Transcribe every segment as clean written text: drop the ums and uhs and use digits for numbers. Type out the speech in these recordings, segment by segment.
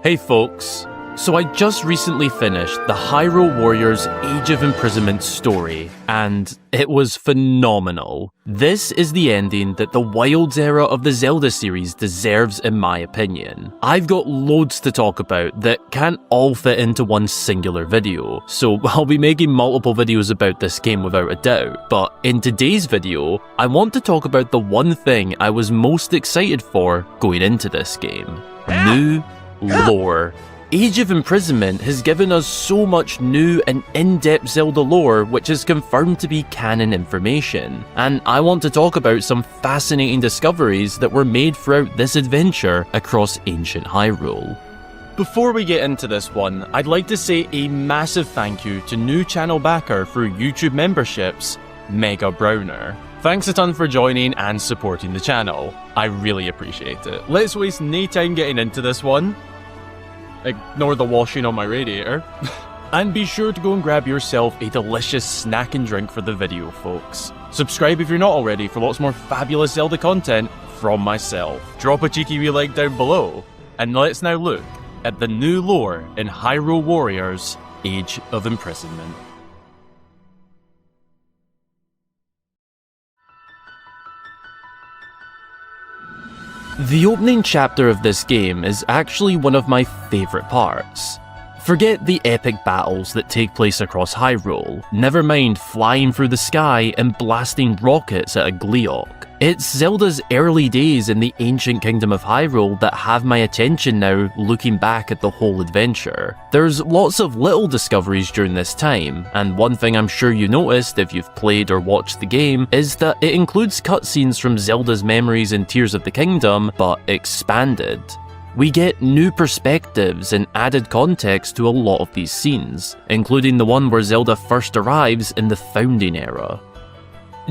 Hey folks, so I just recently finished the Hyrule Warriors Age of Imprisonment story, and it was phenomenal. This is the ending that the Wilds era of the Zelda series deserves in my opinion. I've got loads to talk about that can't all fit into one singular video, so I'll be making multiple videos about this game without a doubt, but in today's video, I want to talk about the one thing I was most excited for going into this game. New lore. Age of Imprisonment has given us so much new and in-depth Zelda lore which is confirmed to be canon information, and I want to talk about some fascinating discoveries that were made throughout this adventure across ancient Hyrule. Before we get into this one, I'd like to say a massive thank you to new channel backer through YouTube memberships, Mega Browner. Thanks a ton for joining and supporting the channel. I really appreciate it. Let's waste no time getting into this one. Ignore the washing on my radiator. And be sure to go and grab yourself a delicious snack and drink for the video, folks. Subscribe if you're not already for lots more fabulous Zelda content from myself. Drop a cheeky wee like down below. And let's now look at the new lore in Hyrule Warriors Age of Imprisonment. The opening chapter of this game is actually one of my favourite parts. Forget the epic battles that take place across Hyrule, never mind flying through the sky and blasting rockets at a Gleeok. It's Zelda's early days in the ancient kingdom of Hyrule that have my attention now looking back at the whole adventure. There's lots of little discoveries during this time, and one thing I'm sure you noticed if you've played or watched the game is that it includes cutscenes from Zelda's memories in Tears of the Kingdom, but expanded. We get new perspectives and added context to a lot of these scenes, including the one where Zelda first arrives in the Founding Era.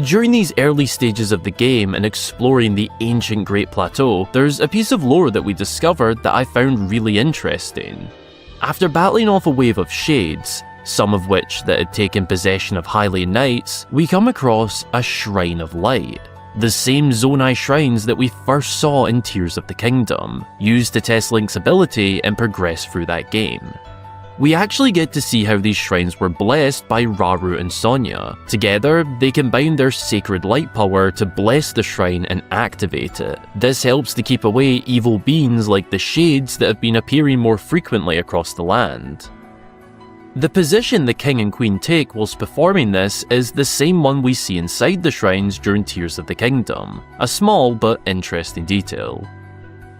During these early stages of the game and exploring the ancient Great Plateau, there's a piece of lore that we discovered that I found really interesting. After battling off a wave of shades, some of which that had taken possession of Hylian Knights, we come across a Shrine of Light. The same Zonai shrines that we first saw in Tears of the Kingdom, used to test Link's ability and progress through that game. We actually get to see how these shrines were blessed by Rauru and Sonia. Together, they combine their sacred light power to bless the shrine and activate it. This helps to keep away evil beings like the Shades that have been appearing more frequently across the land. The position the king and queen take whilst performing this is the same one we see inside the shrines during Tears of the Kingdom, a small but interesting detail.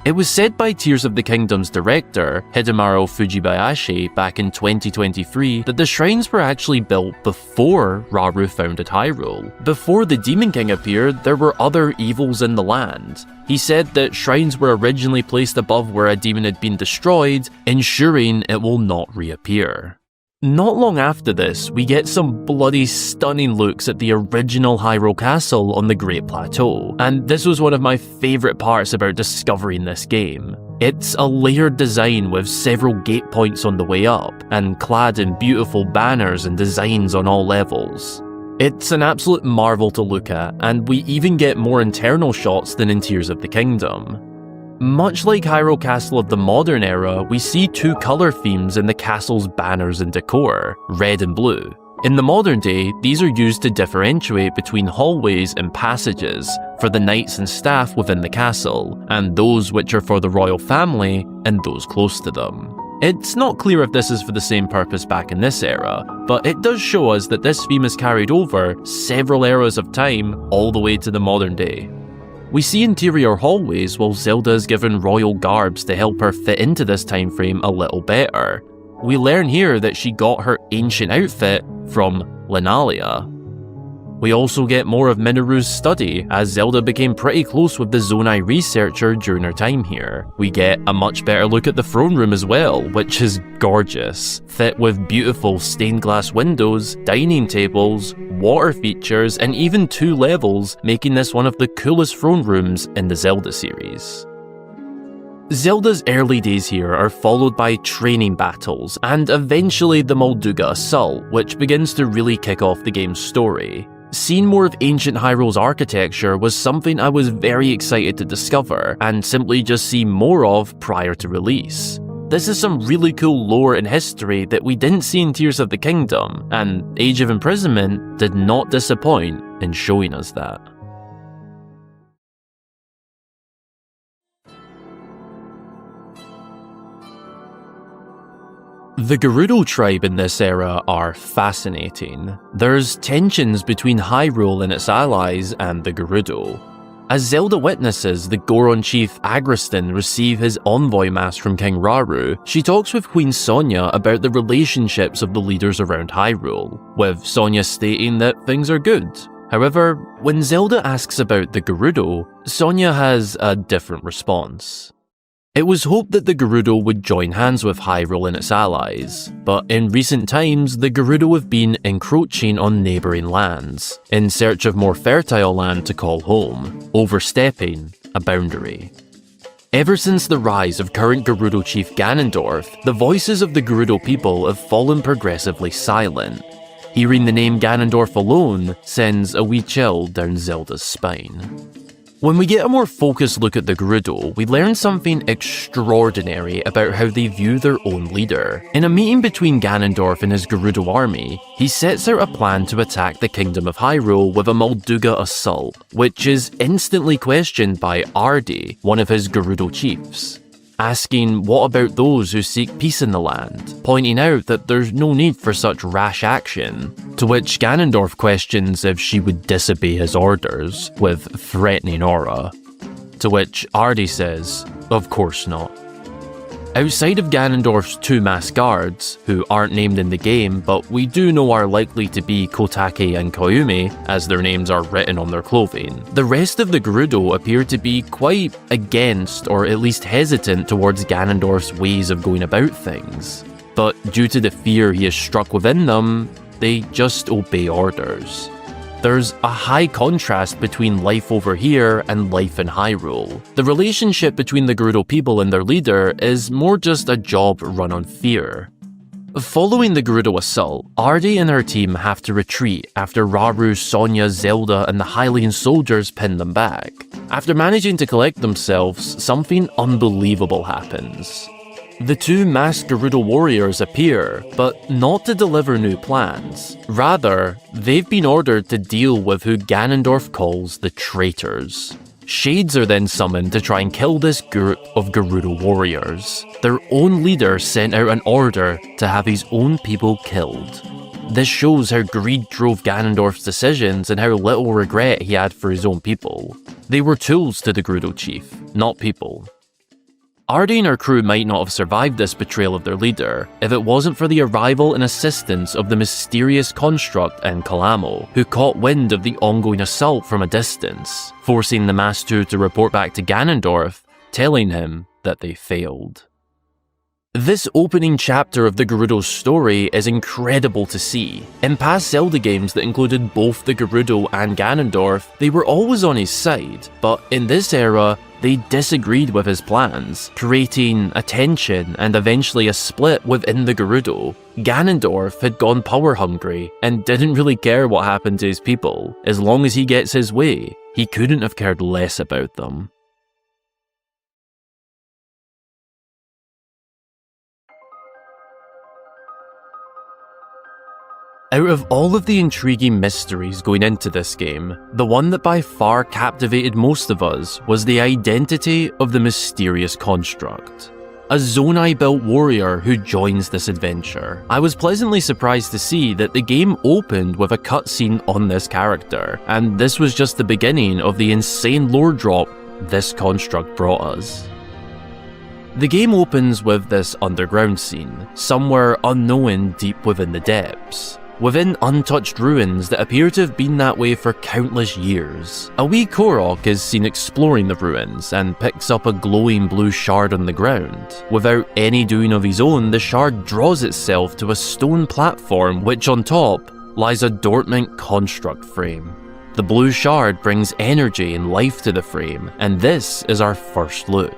It was said by Tears of the Kingdom's director, Hidemaru Fujibayashi, back in 2023 that the shrines were actually built before Rauru founded Hyrule. Before the Demon King appeared, there were other evils in the land. He said that shrines were originally placed above where a demon had been destroyed, ensuring it will not reappear. Not long after this, we get some bloody stunning looks at the original Hyrule Castle on the Great Plateau, and this was one of my favourite parts about discovering this game. It's a layered design with several gate points on the way up, and clad in beautiful banners and designs on all levels. It's an absolute marvel to look at, and we even get more internal shots than in Tears of the Kingdom. Much like Hyrule Castle of the modern era, we see two colour themes in the castle's banners and decor, red and blue. In the modern day, these are used to differentiate between hallways and passages for the knights and staff within the castle, and those which are for the royal family and those close to them. It's not clear if this is for the same purpose back in this era, but it does show us that this theme is carried over several eras of time all the way to the modern day. We see interior hallways while Zelda is given royal garbs to help her fit into this time frame a little better. We learn here that she got her ancient outfit from Linalia. We also get more of Mineru's study, as Zelda became pretty close with the Zonai researcher during her time here. We get a much better look at the throne room as well, which is gorgeous, fit with beautiful stained glass windows, dining tables, water features, and even 2 levels, making this one of the coolest throne rooms in the Zelda series. Zelda's early days here are followed by training battles, and eventually the Molduga Assault, which begins to really kick off the game's story. Seeing more of ancient Hyrule's architecture was something I was very excited to discover, and simply just see more of prior to release. This is some really cool lore and history that we didn't see in Tears of the Kingdom, and Age of Imprisonment did not disappoint in showing us that. The Gerudo tribe in this era are fascinating. There's tensions between Hyrule and its allies and the Gerudo. As Zelda witnesses the Goron chief Agriston receive his envoy mask from King Rauru, she talks with Queen Sonia about the relationships of the leaders around Hyrule, with Sonia stating that things are good. However, when Zelda asks about the Gerudo, Sonia has a different response. It was hoped that the Gerudo would join hands with Hyrule and its allies, but in recent times the Gerudo have been encroaching on neighbouring lands, in search of more fertile land to call home, overstepping a boundary. Ever since the rise of current Gerudo chief Ganondorf, the voices of the Gerudo people have fallen progressively silent. Hearing the name Ganondorf alone sends a wee chill down Zelda's spine. When we get a more focused look at the Gerudo, we learn something extraordinary about how they view their own leader. In a meeting between Ganondorf and his Gerudo army, he sets out a plan to attack the Kingdom of Hyrule with a Molduga assault, which is instantly questioned by Ardi, one of his Gerudo chiefs, asking what about those who seek peace in the land, pointing out that there's no need for such rash action, to which Ganondorf questions if she would disobey his orders, with threatening aura. To which Ardi says, of course not. Outside of Ganondorf's two masked guards, who aren't named in the game but we do know are likely to be Kotake and Koyumi, as their names are written on their clothing, the rest of the Gerudo appear to be quite against or at least hesitant towards Ganondorf's ways of going about things. But due to the fear he has struck within them, they just obey orders. There's a high contrast between life over here and life in Hyrule. The relationship between the Gerudo people and their leader is more just a job run on fear. Following the Gerudo assault, Ardi and her team have to retreat after Rauru, Sonia, Zelda, and the Hylian soldiers pin them back. After managing to collect themselves, something unbelievable happens. The two masked Gerudo warriors appear, but not to deliver new plans. Rather, they've been ordered to deal with who Ganondorf calls the traitors. Shades are then summoned to try and kill this group of Gerudo warriors. Their own leader sent out an order to have his own people killed. This shows how greed drove Ganondorf's decisions and how little regret he had for his own people. They were tools to the Gerudo chief, not people. Ardi and her crew might not have survived this betrayal of their leader if it wasn't for the arrival and assistance of the mysterious construct and Calamo, who caught wind of the ongoing assault from a distance, forcing the Masked Two to report back to Ganondorf, telling him that they failed. This opening chapter of the Gerudo's story is incredible to see. In past Zelda games that included both the Gerudo and Ganondorf, they were always on his side, but in this era, they disagreed with his plans, creating a tension and eventually a split within the Gerudo. Ganondorf had gone power hungry and didn't really care what happened to his people. As long as he gets his way, he couldn't have cared less about them. Out of all of the intriguing mysteries going into this game, the one that by far captivated most of us was the identity of the mysterious construct. A Zonai-built warrior who joins this adventure. I was pleasantly surprised to see that the game opened with a cutscene on this character, and this was just the beginning of the insane lore drop this construct brought us. The game opens with this underground scene, somewhere unknown deep within the depths. Within untouched ruins that appear to have been that way for countless years. A wee Korok is seen exploring the ruins and picks up a glowing blue shard on the ground. Without any doing of his own, the shard draws itself to a stone platform which on top lies a dormant construct frame. The blue shard brings energy and life to the frame, and this is our first look.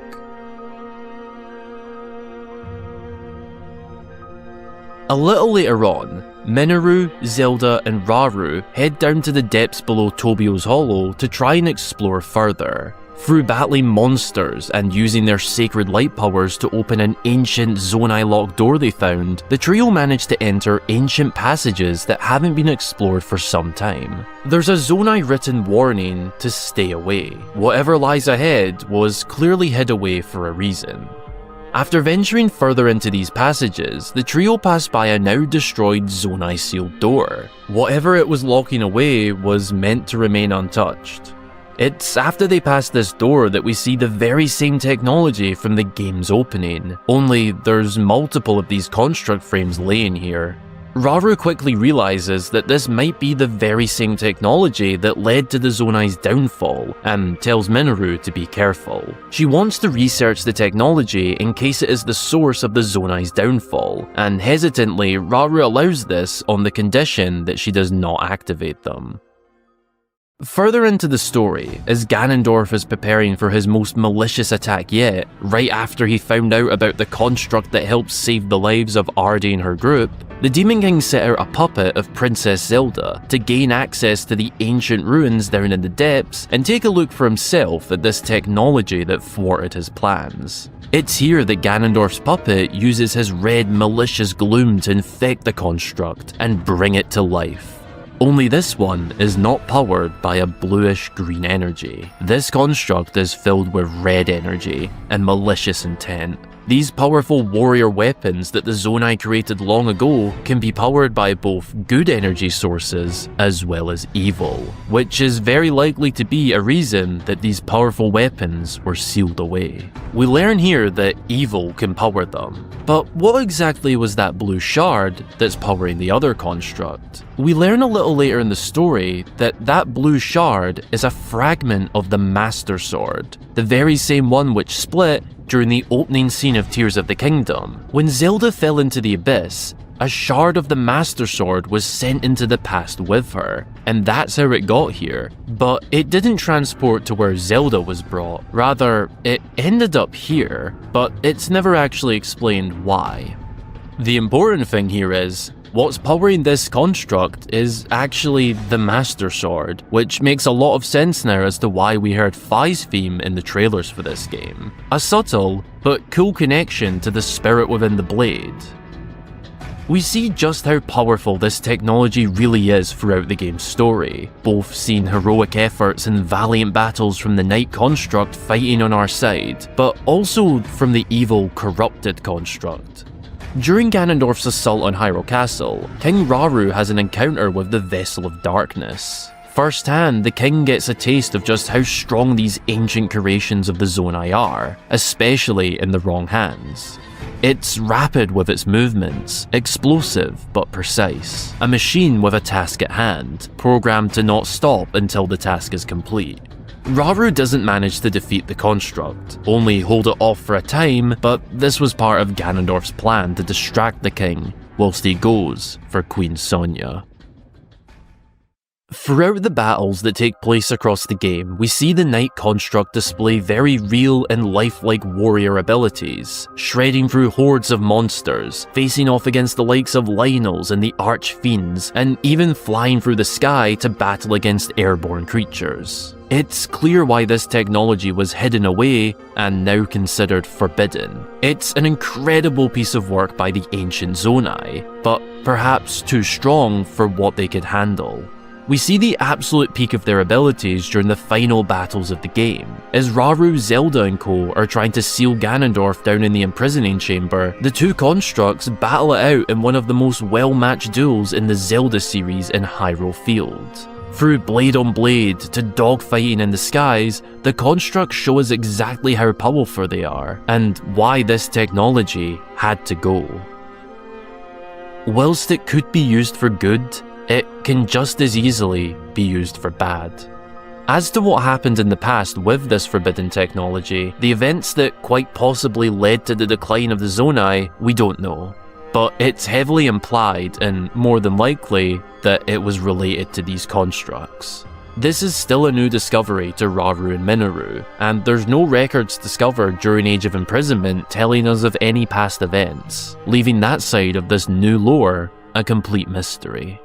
A little later on, Minoru, Zelda, and Rauru head down to the depths below Tobio's Hollow to try and explore further. Through battling monsters and using their sacred light powers to open an ancient Zonai locked door they found, the trio managed to enter ancient passages that haven't been explored for some time. There's a Zonai written warning to stay away. Whatever lies ahead was clearly hid away for a reason. After venturing further into these passages, the trio passed by a now destroyed Zonai sealed door. Whatever it was locking away was meant to remain untouched. It's after they pass this door that we see the very same technology from the game's opening, only there's multiple of these construct frames laying here. Rauru quickly realizes that this might be the very same technology that led to the Zonai's downfall, and tells Minoru to be careful. She wants to research the technology in case it is the source of the Zonai's downfall, and hesitantly, Rauru allows this on the condition that she does not activate them. Further into the story, as Ganondorf is preparing for his most malicious attack yet, right after he found out about the construct that helped save the lives of Ardy and her group, the Demon King set out a puppet of Princess Zelda to gain access to the ancient ruins down in the depths and take a look for himself at this technology that thwarted his plans. It's here that Ganondorf's puppet uses his red malicious gloom to infect the construct and bring it to life. Only this one is not powered by a bluish green energy. This construct is filled with red energy and malicious intent. These powerful warrior weapons that the Zonai created long ago can be powered by both good energy sources as well as evil, which is very likely to be a reason that these powerful weapons were sealed away. We learn here that evil can power them, but what exactly was that blue shard that's powering the other construct? We learn a little later in the story that that blue shard is a fragment of the Master Sword, the very same one which split during the opening scene of Tears of the Kingdom. When Zelda fell into the abyss, a shard of the Master Sword was sent into the past with her, and that's how it got here. But it didn't transport to where Zelda was brought, rather, it ended up here, but it's never actually explained why. The important thing here is, what's powering this construct is actually the Master Sword, which makes a lot of sense now as to why we heard Fi's theme in the trailers for this game. A subtle, but cool connection to the spirit within the blade. We see just how powerful this technology really is throughout the game's story, both seeing heroic efforts and valiant battles from the Knight construct fighting on our side, but also from the evil, corrupted construct. During Ganondorf's assault on Hyrule Castle, King Rauru has an encounter with the Vessel of Darkness. Firsthand, the king gets a taste of just how strong these ancient creations of the Zonai are, especially in the wrong hands. It's rapid with its movements, explosive but precise, a machine with a task at hand, programmed to not stop until the task is complete. Rauru doesn't manage to defeat the construct, only hold it off for a time, but this was part of Ganondorf's plan to distract the king, whilst he goes for Queen Sonia. Throughout the battles that take place across the game, we see the Knight construct display very real and lifelike warrior abilities, shredding through hordes of monsters, facing off against the likes of Lynels and the Archfiends, and even flying through the sky to battle against airborne creatures. It's clear why this technology was hidden away and now considered forbidden. It's an incredible piece of work by the ancient Zonai, but perhaps too strong for what they could handle. We see the absolute peak of their abilities during the final battles of the game. As Rauru, Zelda and co are trying to seal Ganondorf down in the imprisoning chamber, the two constructs battle it out in one of the most well-matched duels in the Zelda series in Hyrule Field. Through blade on blade to dogfighting in the skies, the constructs show us exactly how powerful they are, and why this technology had to go. Whilst it could be used for good, it can just as easily be used for bad. As to what happened in the past with this forbidden technology, the events that quite possibly led to the decline of the Zonai, we don't know. But it's heavily implied, and more than likely, that it was related to these constructs. This is still a new discovery to Rauru and Minoru, and there's no records discovered during Age of Imprisonment telling us of any past events, leaving that side of this new lore a complete mystery.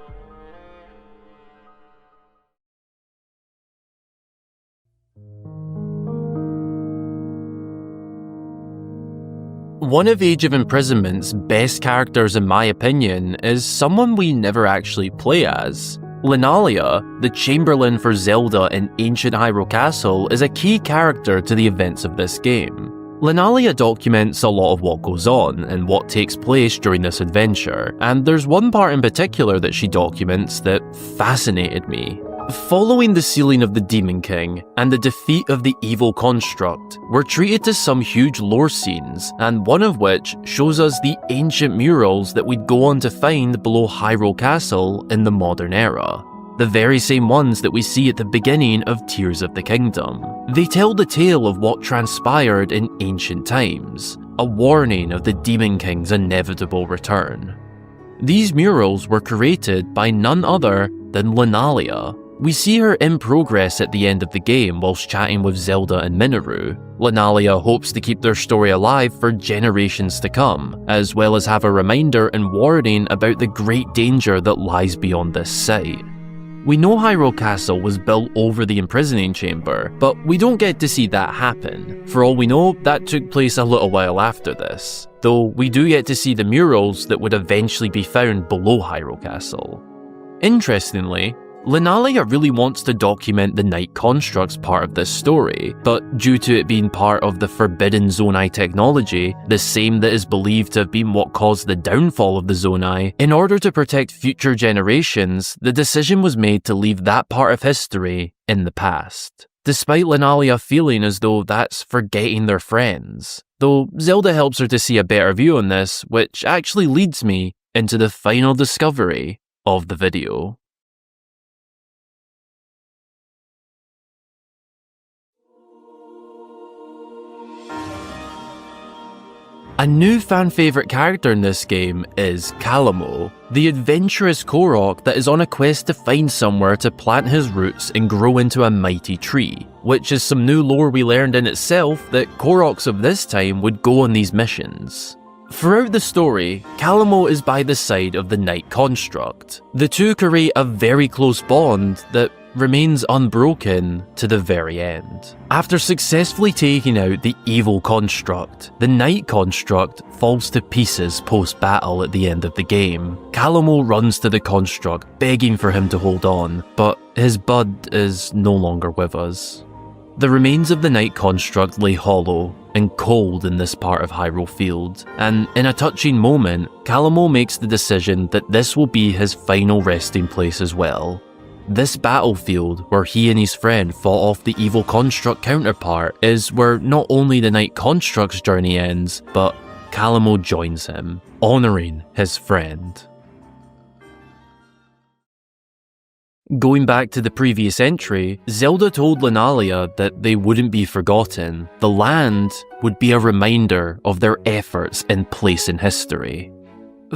One of Age of Imprisonment's best characters in my opinion is someone we never actually play as. Linalia, the Chamberlain for Zelda in ancient Hyrule Castle, is a key character to the events of this game. Linalia documents a lot of what goes on and what takes place during this adventure, and there's one part in particular that she documents that fascinated me. Following the sealing of the Demon King and the defeat of the evil construct, we're treated to some huge lore scenes, and one of which shows us the ancient murals that we'd go on to find below Hyrule Castle in the modern era. The very same ones that we see at the beginning of Tears of the Kingdom. They tell the tale of what transpired in ancient times, a warning of the Demon King's inevitable return. These murals were created by none other than Linalia. We see her in progress at the end of the game whilst chatting with Zelda and Minoru. Linalia hopes to keep their story alive for generations to come, as well as have a reminder and warning about the great danger that lies beyond this site. We know Hyrule Castle was built over the imprisoning chamber, but we don't get to see that happen. For all we know, that took place a little while after this, though we do get to see the murals that would eventually be found below Hyrule Castle. Interestingly, Linalia really wants to document the Night Constructs part of this story, but due to it being part of the forbidden Zonai technology, the same that is believed to have been what caused the downfall of the Zonai, in order to protect future generations, the decision was made to leave that part of history in the past. Despite Linalia feeling as though that's forgetting their friends. Though Zelda helps her to see a better view on this, which actually leads me into the final discovery of the video. A new fan favourite character in this game is Calamo, the adventurous Korok that is on a quest to find somewhere to plant his roots and grow into a mighty tree, which is some new lore we learned in itself that Koroks of this time would go on these missions. Throughout the story, Calamo is by the side of the Night Construct. The two create a very close bond that remains unbroken to the very end. After successfully taking out the evil construct, the Night Construct falls to pieces post-battle at the end of the game. Calamo runs to the construct, begging for him to hold on, but his bud is no longer with us. The remains of the Night Construct lay hollow and cold in this part of Hyrule Field, and in a touching moment, Calamo makes the decision that this will be his final resting place as well. This battlefield, where he and his friend fought off the evil construct counterpart, is where not only the Night Construct's journey ends, but Calamo joins him, honouring his friend. Going back to the previous entry, Zelda told Linalia that they wouldn't be forgotten. The land would be a reminder of their efforts and place in history.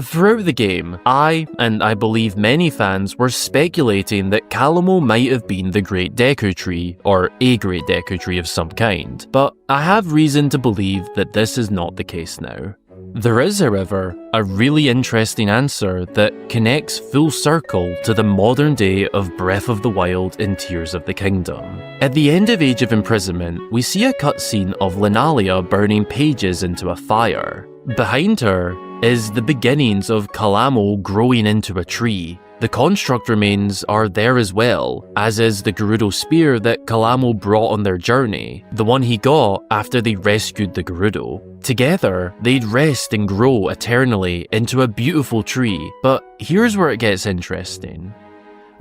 Throughout the game, and I believe many fans, were speculating that Calamo might have been the Great Deku Tree, or a Great Deku Tree of some kind, but I have reason to believe that this is not the case now. There is, however, a really interesting answer that connects full circle to the modern day of Breath of the Wild and Tears of the Kingdom. At the end of Age of Imprisonment, we see a cutscene of Linalia burning pages into a fire. Behind her is the beginnings of Calamo growing into a tree. The construct remains are there as well, as is the Gerudo spear that Calamo brought on their journey, the one he got after they rescued the Gerudo. Together, they'd rest and grow eternally into a beautiful tree, but here's where it gets interesting.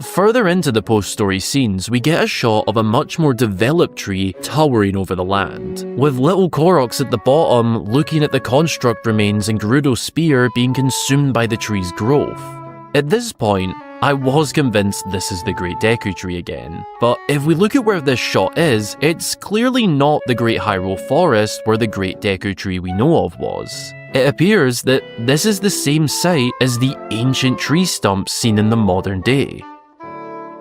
Further into the post-story scenes, we get a shot of a much more developed tree towering over the land, with little Koroks at the bottom looking at the construct remains and Gerudo's spear being consumed by the tree's growth. At this point, I was convinced this is the Great Deku Tree again, but if we look at where this shot is, it's clearly not the Great Hyrule Forest where the Great Deku Tree we know of was. It appears that this is the same site as the ancient tree stumps seen in the modern day.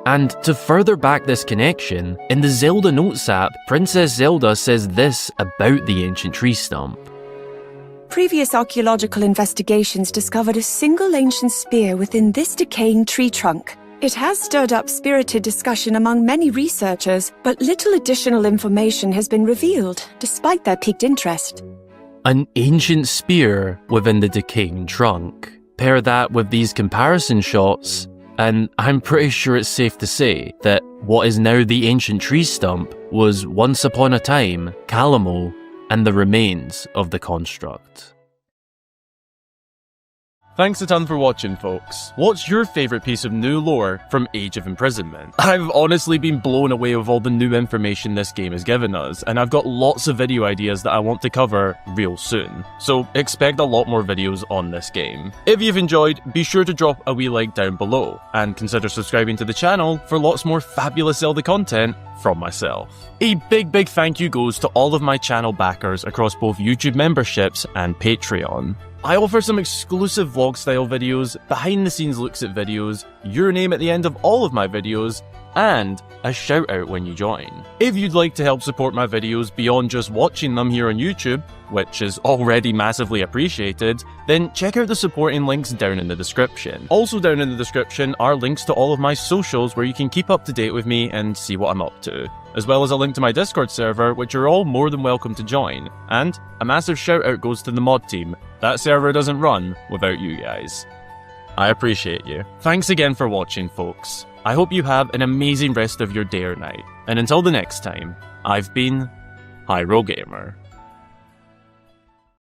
And to further back this connection, in the Zelda Notes app, Princess Zelda says this about the ancient tree stump. Previous archaeological investigations discovered a single ancient spear within this decaying tree trunk. It has stirred up spirited discussion among many researchers, but little additional information has been revealed, despite their piqued interest. An ancient spear within the decaying trunk. Pair that with these comparison shots, and I'm pretty sure it's safe to say that what is now the ancient tree stump was once upon a time Calamo and the remains of the construct. Thanks a ton for watching, folks. What's your favourite piece of new lore from Age of Imprisonment? I've honestly been blown away with all the new information this game has given us, and I've got lots of video ideas that I want to cover real soon, so expect a lot more videos on this game. If you've enjoyed, be sure to drop a wee like down below, and consider subscribing to the channel for lots more fabulous Zelda content from myself. A big thank you goes to all of my channel backers across both YouTube memberships and Patreon. I offer some exclusive vlog style videos, behind the scenes looks at videos, your name at the end of all of my videos, and a shout out when you join. If you'd like to help support my videos beyond just watching them here on YouTube, which is already massively appreciated, then check out the supporting links down in the description. Also down in the description are links to all of my socials where you can keep up to date with me and see what I'm up to, as well as a link to my Discord server, which you're all more than welcome to join. And a massive shout out goes to the mod team. That server doesn't run without you guys. I appreciate you. Thanks again for watching, folks. I hope you have an amazing rest of your day or night. And until the next time, I've been Hyrule Gamer.